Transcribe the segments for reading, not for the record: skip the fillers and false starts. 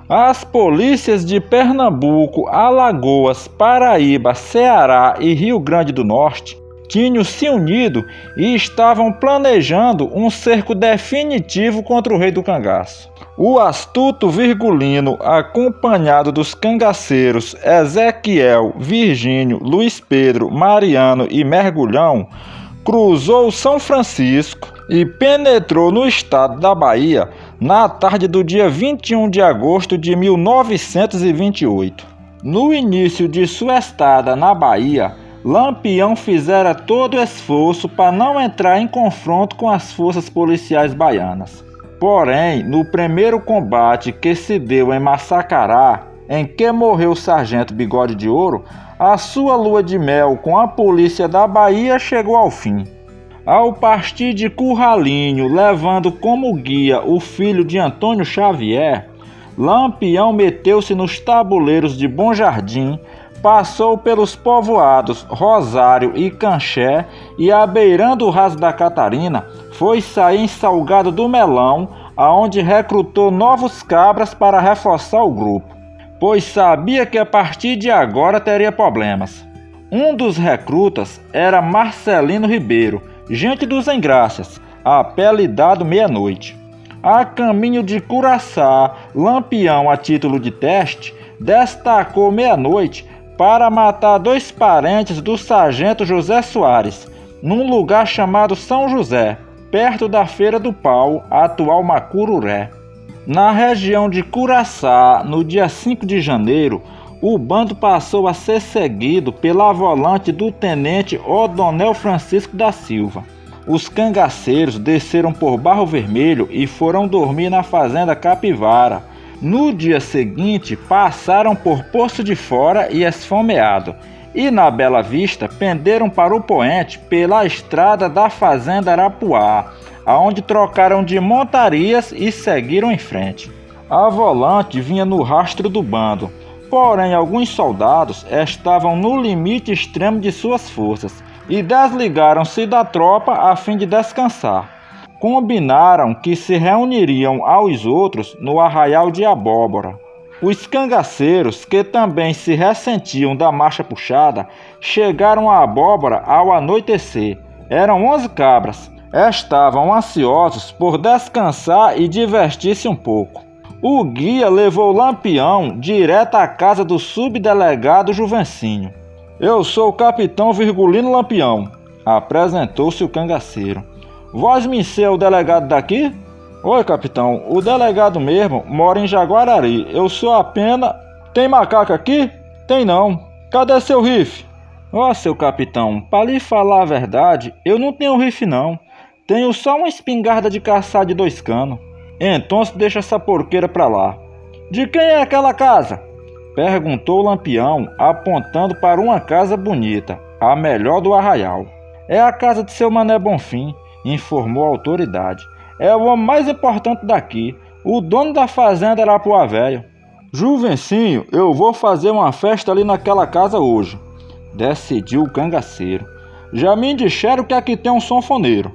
As polícias de Pernambuco, Alagoas, Paraíba, Ceará e Rio Grande do Norte tinham se unido e estavam planejando um cerco definitivo contra o rei do cangaço. O astuto Virgulino, acompanhado dos cangaceiros Ezequiel, Virgínio, Luiz Pedro, Mariano e Mergulhão, cruzou São Francisco e penetrou no estado da Bahia na tarde do dia 21 de agosto de 1928. No início de sua estada na Bahia, Lampião fizera todo o esforço para não entrar em confronto com as forças policiais baianas. Porém, no primeiro combate que se deu em Massacará, em que morreu o sargento Bigode de Ouro, a sua lua de mel com a polícia da Bahia chegou ao fim. Ao partir de Curralinho, levando como guia o filho de Antônio Xavier, Lampião meteu-se nos tabuleiros de Bom Jardim, passou pelos povoados Rosário e Canché e, abeirando o Raso da Catarina, foi sair em Salgado do Melão, aonde recrutou novos cabras para reforçar o grupo, pois sabia que a partir de agora teria problemas. Um dos recrutas era Marcelino Ribeiro, gente dos Engraças, apelidado Meia-Noite. A caminho de Curaçá, Lampião, a título de teste, destacou Meia-Noite para matar dois parentes do sargento José Soares, num lugar chamado São José, perto da Feira do Pau, atual Macururé. Na região de Curaçá, no dia 5 de janeiro, o bando passou a ser seguido pela volante do tenente Odonel Francisco da Silva. Os cangaceiros desceram por Barro Vermelho e foram dormir na fazenda Capivara. No dia seguinte, passaram por Poço de Fora e Esfomeado, e na Bela Vista penderam para o Poente pela estrada da fazenda Arapuá, aonde trocaram de montarias e seguiram em frente. A volante vinha no rastro do bando, porém alguns soldados estavam no limite extremo de suas forças e desligaram-se da tropa a fim de descansar. Combinaram que se reuniriam aos outros no arraial de Abóbora. Os cangaceiros, que também se ressentiam da marcha puxada, chegaram a Abóbora ao anoitecer. Eram 11 cabras. Estavam ansiosos por descansar e divertir-se um pouco. O guia levou Lampião direto à casa do subdelegado Juvencinho. "Eu sou o capitão Virgulino Lampião", apresentou-se o cangaceiro. "Vós me ser o delegado daqui?" "Oi, capitão, o delegado mesmo mora em Jaguarari. Eu sou apenas..." "Tem macaco aqui?" "Tem não. Cadê seu rifle?" "Ó, seu capitão, para lhe falar a verdade, eu não tenho rifle não. Tenho só uma espingarda de caçar de 2 canos." "Então deixa essa porqueira pra lá." "De quem é aquela casa?" perguntou Lampião, apontando para uma casa bonita, a melhor do arraial. "É a casa de seu Mané Bonfim", informou a autoridade. "É o homem mais importante daqui. O dono da fazenda era Arapuá Velho." "Juvencinho, eu vou fazer uma festa ali naquela casa hoje", decidiu o cangaceiro. "Já me disseram que aqui tem um sanfoneiro.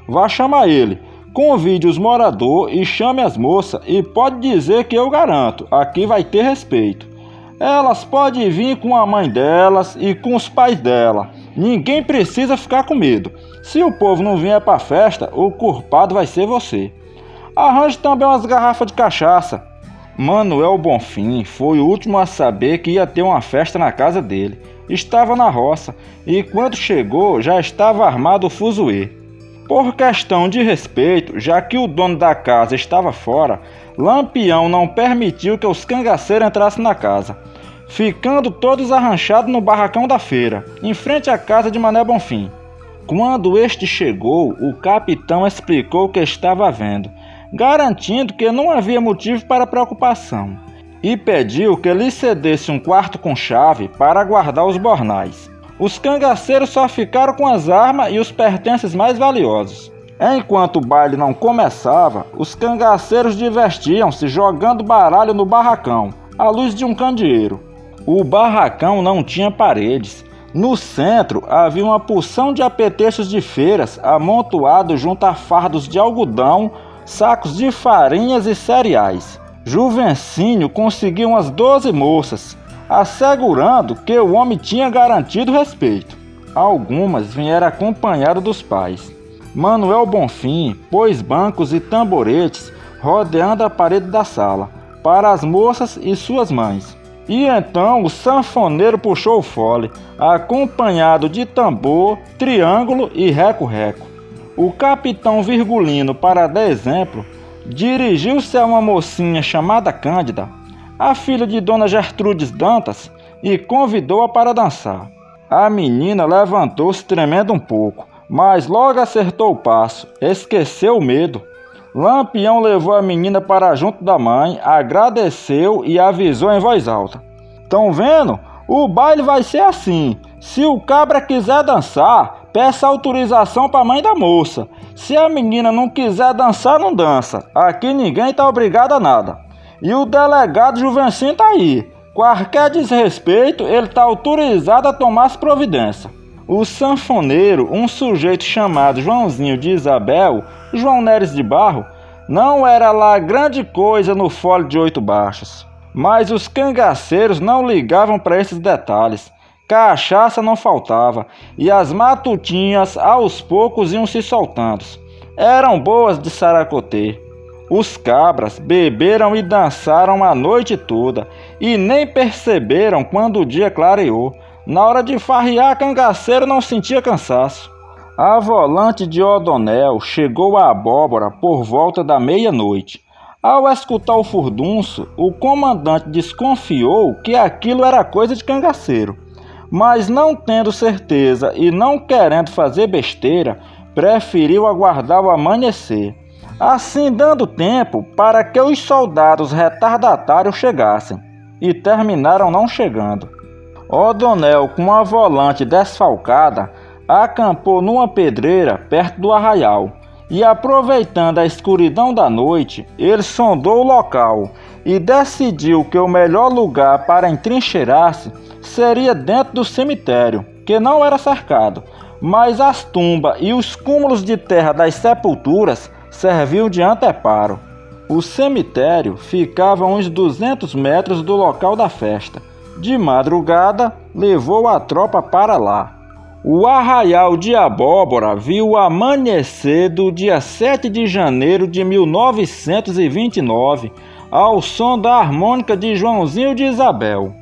Vá chamar ele, convide os moradores e chame as moças e pode dizer que eu garanto, aqui vai ter respeito. Elas podem vir com a mãe delas e com os pais dela. Ninguém precisa ficar com medo. Se o povo não vier para a festa, o culpado vai ser você. Arranje também umas garrafas de cachaça." Manuel Bonfim foi o último a saber que ia ter uma festa na casa dele. Estava na roça e quando chegou já estava armado o fuzuê. Por questão de respeito, já que o dono da casa estava fora, Lampião não permitiu que os cangaceiros entrassem na casa, ficando todos arranchados no barracão da feira, em frente à casa de Mané Bonfim. Quando este chegou, o capitão explicou o que estava vendo, garantindo que não havia motivo para preocupação, e pediu que lhe cedesse um quarto com chave para guardar os bornais. Os cangaceiros só ficaram com as armas e os pertences mais valiosos. Enquanto o baile não começava, os cangaceiros divertiam-se jogando baralho no barracão, à luz de um candeeiro. O barracão não tinha paredes. No centro havia uma porção de apetrechos de feiras amontoados junto a fardos de algodão, sacos de farinhas e cereais. Juvencínio conseguiu umas 12 moças, assegurando que o homem tinha garantido respeito. Algumas vieram acompanhadas dos pais. Manuel Bonfim pôs bancos e tamboretes rodeando a parede da sala, para as moças e suas mães. E então o sanfoneiro puxou o fole, acompanhado de tambor, triângulo e reco-reco. O capitão Virgulino, para dar exemplo, dirigiu-se a uma mocinha chamada Cândida, a filha de Dona Gertrudes Dantas, e convidou-a para dançar. A menina levantou-se tremendo um pouco, mas logo acertou o passo, esqueceu o medo. Lampião levou a menina para junto da mãe, agradeceu e avisou em voz alta: "Tão vendo? O baile vai ser assim. Se o cabra quiser dançar, peça autorização para a mãe da moça. Se a menina não quiser dançar, não dança. Aqui ninguém está obrigado a nada. E o delegado Juvencínio está aí. Qualquer desrespeito, ele está autorizado a tomar as providências." O sanfoneiro, um sujeito chamado Joãozinho de Isabel, João Neres de Barro, não era lá grande coisa no fole de 8 baixos. Mas os cangaceiros não ligavam para esses detalhes. Cachaça não faltava, e as matutinhas aos poucos iam se soltando. Eram boas de saracotê. Os cabras beberam e dançaram a noite toda, e nem perceberam quando o dia clareou. Na hora de farrear, cangaceiro não sentia cansaço. A volante de Odonel chegou à abóbora por volta da meia-noite. Ao escutar o furdunço, o comandante desconfiou que aquilo era coisa de cangaceiro. Mas não tendo certeza e não querendo fazer besteira, preferiu aguardar o amanhecer, assim dando tempo para que os soldados retardatários chegassem, e terminaram não chegando. Odonel, com a volante desfalcada, acampou numa pedreira perto do arraial, e aproveitando a escuridão da noite, ele sondou o local e decidiu que o melhor lugar para entrincheirar-se seria dentro do cemitério, que não era cercado, mas as tumbas e os cúmulos de terra das sepulturas serviam de anteparo. O cemitério ficava a uns 200 metros do local da festa. De madrugada, levou a tropa para lá. O arraial de Abóbora viu o amanhecer do dia 7 de janeiro de 1929, ao som da harmônica de Joãozinho de Isabel.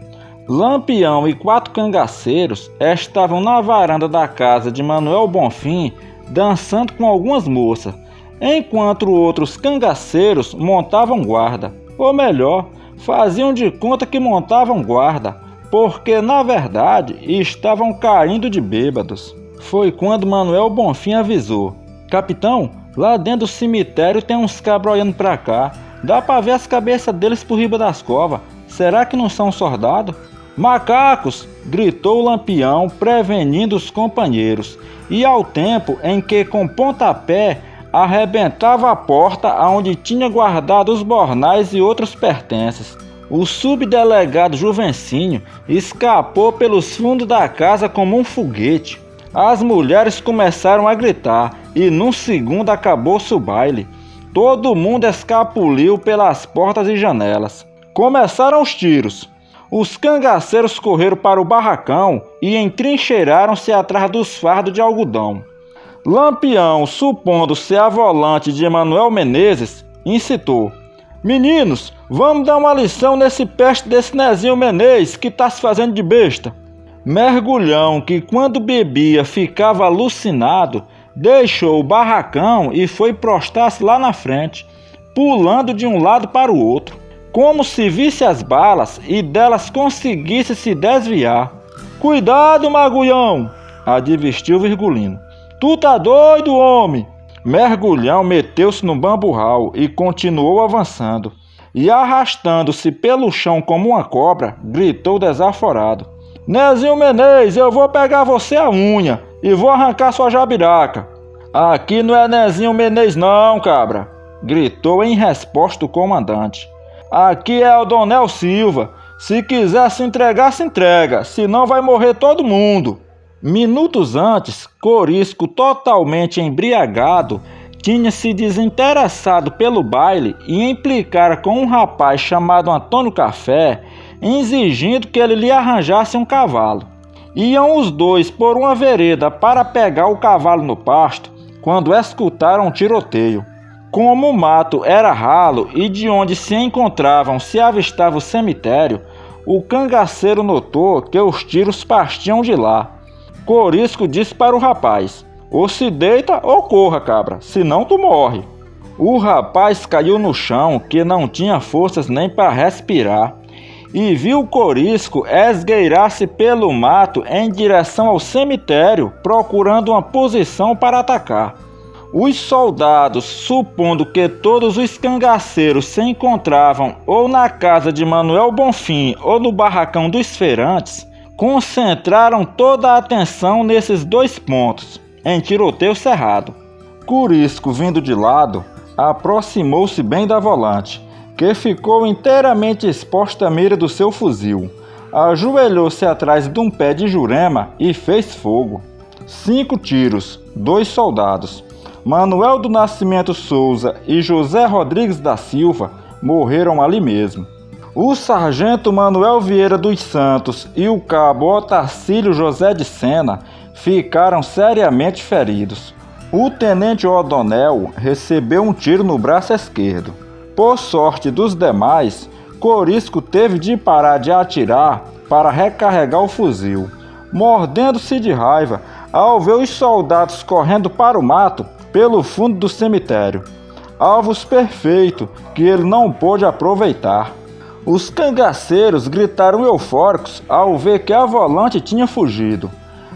Lampião e 4 cangaceiros estavam na varanda da casa de Manuel Bonfim, dançando com algumas moças, enquanto outros cangaceiros montavam guarda, ou melhor, faziam de conta que montavam guarda, porque na verdade estavam caindo de bêbados. Foi quando Manuel Bonfim avisou: "Capitão, lá dentro do cemitério tem uns cabras olhando pra cá, dá pra ver as cabeças deles por riba das covas, será que não são soldados?" "Macacos!" gritou o Lampião, prevenindo os companheiros, e ao tempo em que com pontapé arrebentava a porta onde tinha guardado os bornais e outros pertences. O subdelegado Juvencínio escapou pelos fundos da casa como um foguete. As mulheres começaram a gritar e num segundo acabou-se o baile. Todo mundo escapuliu pelas portas e janelas. Começaram os tiros. Os cangaceiros correram para o barracão e entrincheiraram-se atrás dos fardos de algodão. Lampião, supondo ser a volante de Emanuel Menezes, incitou: "Meninos, vamos dar uma lição nesse peste desse Nezinho Menezes que tá se fazendo de besta." Mergulhão, que quando bebia ficava alucinado, deixou o barracão e foi prostar-se lá na frente, pulando de um lado para o outro, como se visse as balas e delas conseguisse se desviar. "Cuidado, Magulhão!" advertiu Virgulino. "Tu tá doido, homem?" Mergulhão meteu-se no bamburral e continuou avançando. E arrastando-se pelo chão como uma cobra, gritou desaforado: "Nezinho Menezes, eu vou pegar você a unha e vou arrancar sua jabiraca." "Aqui não é Nezinho Menezes não, cabra!" gritou em resposta o comandante. "Aqui é Odonel Silva. Se quiser se entrega, senão vai morrer todo mundo." Minutos antes, Corisco, totalmente embriagado, tinha se desinteressado pelo baile e implicara com um rapaz chamado Antônio Café, exigindo que ele lhe arranjasse um cavalo. Iam os dois por uma vereda para pegar o cavalo no pasto, quando escutaram um tiroteio. Como o mato era ralo e de onde se encontravam se avistava o cemitério, o cangaceiro notou que os tiros partiam de lá. Corisco disse para o rapaz: ou se deita ou corra, cabra, senão tu morre. O rapaz caiu no chão, que não tinha forças nem para respirar, e viu Corisco esgueirar-se pelo mato em direção ao cemitério, procurando uma posição para atacar. Os soldados, supondo que todos os cangaceiros se encontravam ou na casa de Manuel Bonfim ou no barracão dos feirantes, concentraram toda a atenção nesses dois pontos, em tiroteio cerrado. Corisco, vindo de lado, aproximou-se bem da volante, que ficou inteiramente exposta à mira do seu fuzil. Ajoelhou-se atrás de um pé de jurema e fez fogo. 5 tiros, 2 soldados, Manuel do Nascimento Souza e José Rodrigues da Silva, morreram ali mesmo. O sargento Manuel Vieira dos Santos e o cabo Otacílio José de Sena ficaram seriamente feridos. O tenente O'Donnell recebeu um tiro no braço esquerdo. Por sorte dos demais, Corisco teve de parar de atirar para recarregar o fuzil, mordendo-se de raiva ao ver os soldados correndo para o mato pelo fundo do cemitério. Alvos perfeitos que ele não pôde aproveitar. Os cangaceiros gritaram eufóricos ao ver que a volante tinha fugido.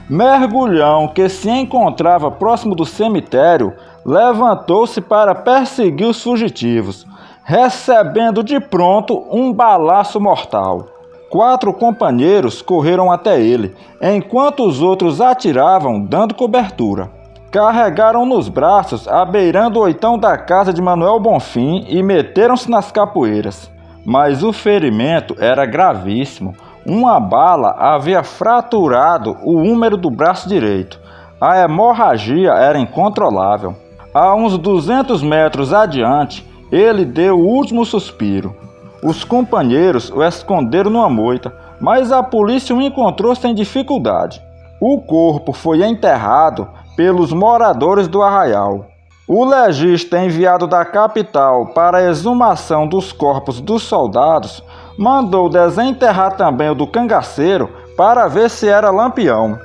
Mergulhão, que se encontrava próximo do cemitério, levantou-se para perseguir os fugitivos, recebendo de pronto um balaço mortal. 4 companheiros correram até ele, enquanto os outros atiravam, dando cobertura. Carregaram nos braços, abeirando o oitão da casa de Manuel Bonfim e meteram-se nas capoeiras. Mas o ferimento era gravíssimo. Uma bala havia fraturado o húmero do braço direito. A hemorragia era incontrolável. A uns 200 metros adiante, ele deu o último suspiro. Os companheiros o esconderam numa moita, mas a polícia o encontrou sem dificuldade. O corpo foi enterrado pelos moradores do arraial. O legista enviado da capital para a exumação dos corpos dos soldados mandou desenterrar também o do cangaceiro para ver se era Lampião.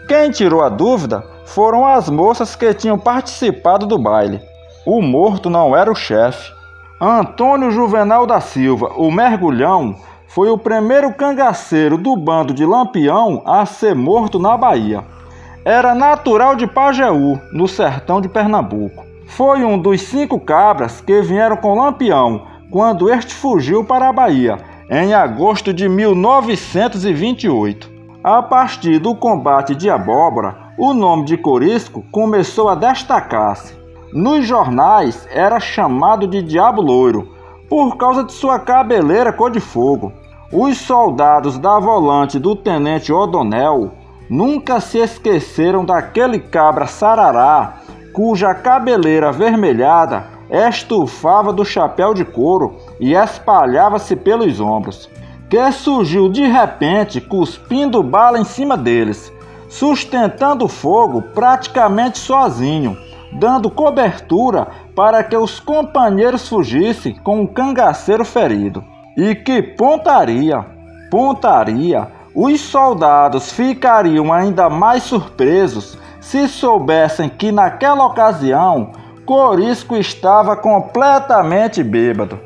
Quem tirou a dúvida foram as moças que tinham participado do baile. O morto não era o chefe. Antônio Juvenal da Silva, o mergulhão, foi o primeiro cangaceiro do bando de Lampião a ser morto na Bahia. Era natural de Pajeú, no sertão de Pernambuco. Foi um dos 5 cabras que vieram com Lampião quando este fugiu para a Bahia, em agosto de 1928. A partir do combate de Abóbora, o nome de Corisco começou a destacar-se. Nos jornais era chamado de Diabo Loiro, por causa de sua cabeleira cor de fogo. Os soldados da volante do tenente O'Donnell nunca se esqueceram daquele cabra sarará, cuja cabeleira avermelhada estufava do chapéu de couro e espalhava-se pelos ombros, que surgiu de repente cuspindo bala em cima deles, sustentando o fogo praticamente sozinho, dando cobertura para que os companheiros fugissem com o cangaceiro ferido. E que pontaria! Pontaria! Os soldados ficariam ainda mais surpresos se soubessem que naquela ocasião Corisco estava completamente bêbado.